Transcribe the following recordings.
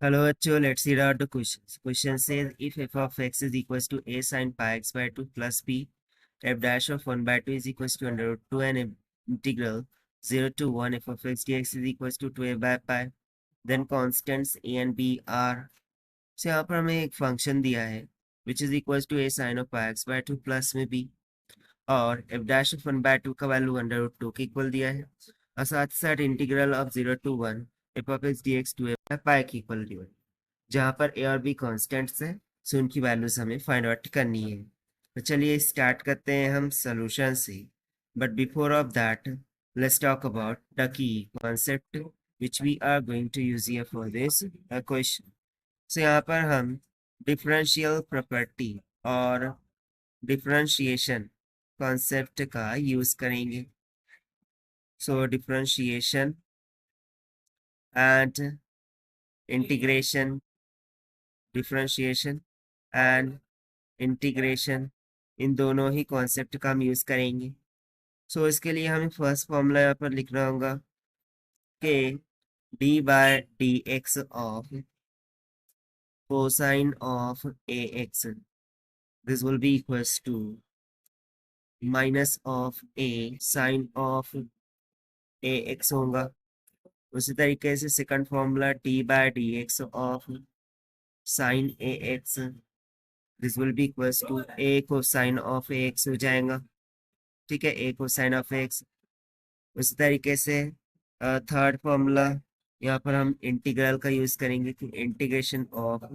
Hello, bachcho, let's read out the questions. Question says if f of x is equals to a sin pi x by 2 plus b, f dash of 1 by 2 is equals to under root 2 and integral 0 to 1 f of x dx is equals to 2a by pi. Then constants a and b are. So यहाँ पर हमें एक function दिया है which is equals to a sin of pi x by 2 plus में b और f dash of 1 by 2 का value under root 2 के इक्वल दिया है और साथ ही साथ integral of 0 to 1 f of x dx 2a by pi के इक्वल दिया है जहाँ पर ए और बी कॉन्स्टेंट्स हैं सो उनकी वैल्यूज हमें फाइंड आउट करनी है। तो चलिए स्टार्ट करते हैं हम सोल्यूशन से। But before of that let's talk about the key concept which we are going to use here for this question. So यहाँ पर हम डिफरेंशियल प्रॉपर्टी और डिफरेंशिएशन कॉन्सेप्ट का यूज करेंगे। So differentiation and integration, differentiation and integration, इन दोनों ही concept का हम यूज करेंगे। सो इसके लिए हमें फर्स्ट फॉर्मूला यहाँ पर लिखना होगा कि d by d x of cosine of a x this will be equals to minus of a sine of a x होगा। उसी तरीके से second formula d by d x of sine a x this will be equals to a cosine of a x हो जाएगा। ठीक है, ए cosine of x. उसी तरीके से थर्ड फॉर्मूला यहाँ पर हम इंटीग्रल का यूज करेंगे कि integration of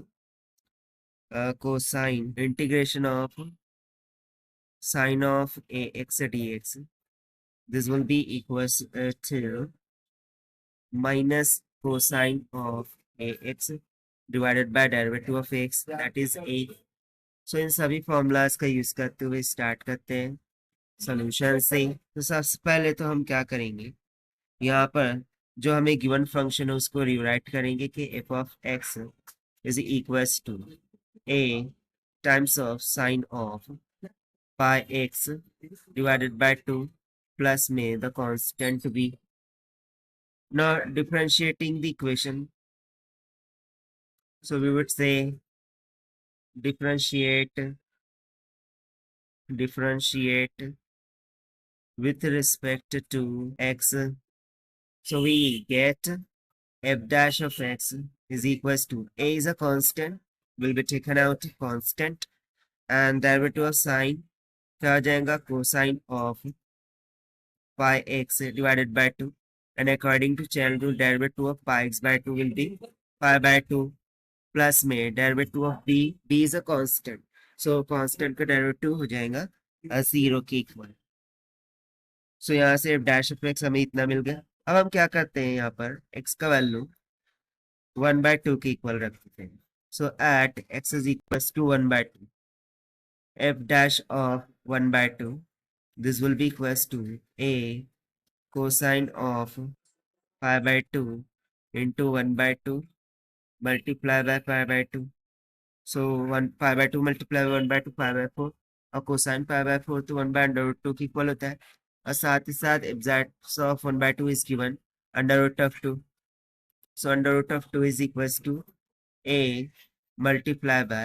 cosine integration of sine of a x d x this will be equals to minus cosine of a x divided by derivative of x that is a. So इन सभी formulas का use करते हुए start करते हैं solution से। तो सबसे पहले तो हम क्या करेंगे, यहाँ पर जो हमें गिवन फंक्शन है उसको रिराइट करेंगे कि f of x is equals to a times of sine of pi x divided by 2 plus में the constant b. Now differentiating the equation, so we would say differentiate with respect to x, so we get f dash of x is equals to a is a constant will be taken out constant and derivative of sine क्या आ जाएगा cosine of pi x divided by 2 and according to chain rule derivative of pi x by 2 will be pi by 2 plus में derivative of b is a constant so constant का derivative हो जाएगा 0 के equal. सो यहाँ से dash of x हमें इतना मिल गया। अब हम क्या करते हैं, यहाँ पर x का वैल्यू 1/2 के इक्वल रखते हैं। सो eight x is equals to 1/2 f dash of 1/2 this will be equals to a cosine of pi by 2 into 1/2 multiply by pi by 2। so 1 pi by 2 multiply by 1/2 pi by 4 और cosine pi by 4 तो 1/√2 के equal होता है और साथ ही साथ एब्जैक्ट of 1/2 is given under root of 2। so under root of 2 is equals to a multiply by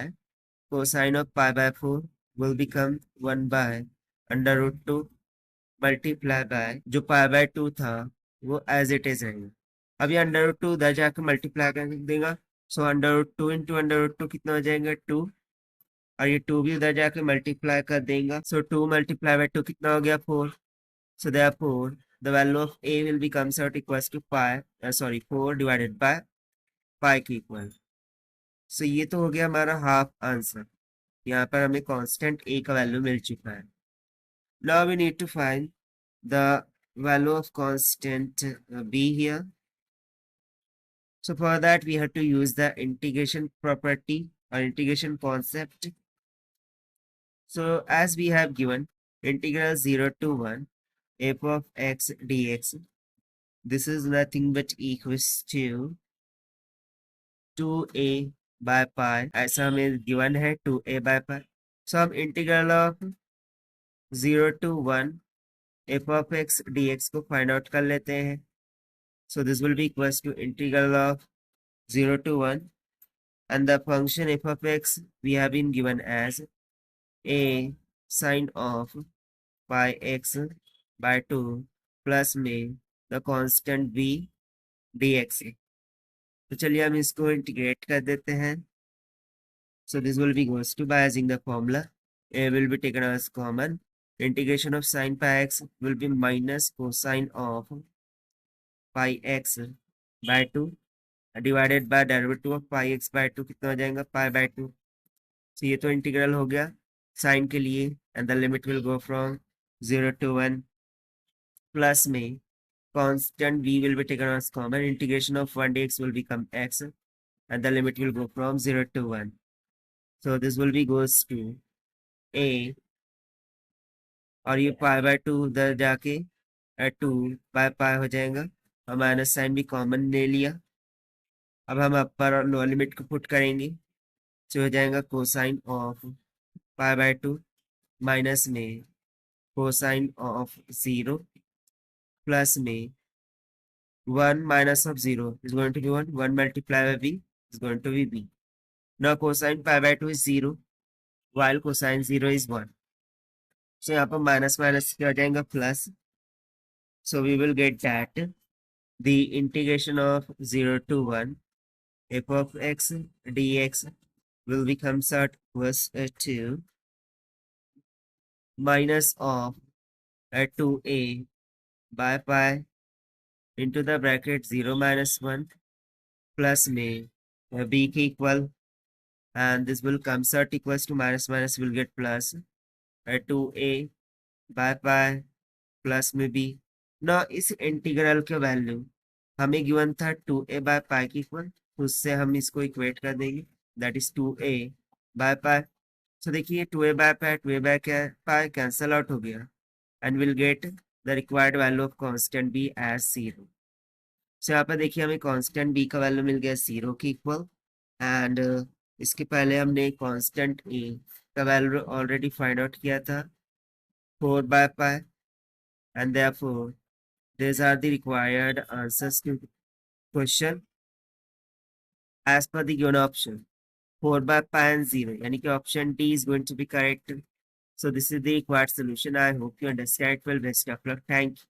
cosine of pi by 4 will become 1 by under root 2 multiply by जो pi by 2 था वो as it is रहेगा। अब ये under root 2 उधर जाकर multiply कर देगा। So under root 2 into under root 2 कितना हो जाएगा 2 और ये 2 भी उधर जाकर मल्टीप्लाई कर देगा। सो 2 मल्टीप्लाई बाय 2 कितना हो गया 4। So therefore the value of a will becomes out equals to pi 4 divided by pi के इक्वल। सो ये तो हो गया हमारा हाफ आंसर। यहाँ पर हमें कांस्टेंट a का वैल्यू मिल चुका है। Now we need to find the value of constant b here। So for that we have to use the integration property or integration concept। So as we have given integral 0 to 1 f of x dx, this is nothing but equals to 2a by pi, ऐसा हमें given है 2a by pi। So हम integral of 0 to 1 f of x dx को find out कर लेते हैं। So this will be equals to integral of 0 to 1, and the function f of x we have been given as a sine of pi x by 2 plus में the constant b dx. तो चलिए हम इसको integrate कर देते हैं. So this will be goes to by using the formula. A will be taken as common. Integration of sine pi x will be minus cosine of pi x by 2 divided by derivative of pi x by 2. कितना हो जाएगा pi by 2. So ये तो integral हो गया sign के लिए, and the limit will go from 0 to 1 plus में constant v will be taken as common. Integration of 1 dx will become x, and the limit will go from 0 to 1. So this will be goes to a, और ये pi by 2 उधर जाके 2 by pi हो जाएगा, और minus sign भी common ले लिया. अब हम अपर और लोअर लिमिट को पुट करेंगे, जो हो जाएगा cosine of pi by 2 minus में कोसाइन ऑफ 0 प्लस में 1 minus of 0 is going to be 1. 1 multiplied by b is going to be b. Now cosine pi by 2 is 0, while cosine 0 is 1. So यहाँ पर minus minus क्या हो जाएगा plus. So we will get that the integration of 0 to 1 f of x dx will become sort was to minus of 2a by pi into the bracket 0 minus 1 plus में b के equal, and this will come sort equals to minus minus will get plus 2a by pi plus में b. ना इस integral के value हमें given था 2a by pi की equal, उससे हम इसको इक्वेट कर देंगे, that is 2a by pi. तो देखिए 2a by pi 2a by pi cancel out हो गया, and will get the required value of constant b as 0. So यहाँ पर देखिए हमें कांस्टेंट b का वैल्यू मिल गया 0 की इक्वल, एंड इसके पहले हमने कांस्टेंट a का वैल्यू ऑलरेडी फाइंड आउट किया था 4 by pi, and therefore these are the required answers to question as per the given option 4 by pi and 0, यानी कि option D is going to be correct. So this is the required solution. I hope you understand it well. Best of luck. Thank you.